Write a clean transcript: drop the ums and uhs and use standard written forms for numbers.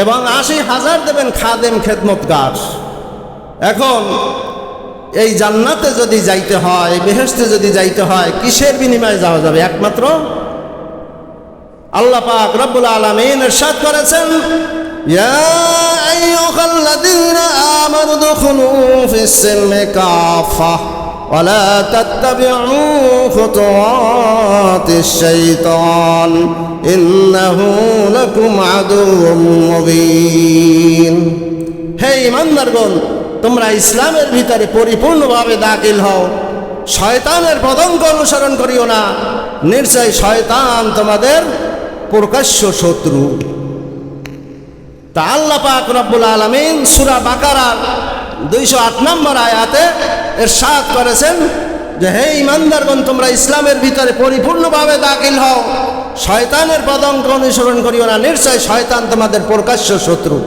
এবং ৮০,০০০ দেবেন খাদেম খেদমতগার। এখন এই জান্নাতে যদি যাইতে হয়, বেহেশতে যদি যাইতে হয়, কিসের বিনিময়ে যাওয়া যাবে? একমাত্র আল্লাহ পাক রব্বুল আলামিন ইরশাদ করেছেন, ইয়া আইয়ুহাল্লাযীনা আমানু দুখুলু ফিস-সিলমি কাফা ওয়া লা তাত্তাবিউ খুতুওয়াতিশ শাইতান ইন্নাহু লাকুম আদুউম মুবিন। হে ঈমানদারগণ, তোমরা ইসলামের ভিতরে পরিপূর্ণভাবে দাখিল হও, শয়তানের পদঙ্ক অনুসরণ করিও না, নিশ্চয় শয়তান তোমাদের প্রকাশ্য শত্রু। তা আল্লাহ পাক রব্বুল আলামিন সূরা বাকারার 208 নম্বর আয়াতে ইরশাদ করেছেন যে হে ঈমানদারগণ, তোমরা ইসলামের ভিতরে পরিপূর্ণভাবে দাখিল হও, শয়তানের পদঙ্ক অনুসরণ করিও না, নিশ্চয় শয়তান তোমাদের প্রকাশ্য শত্রু।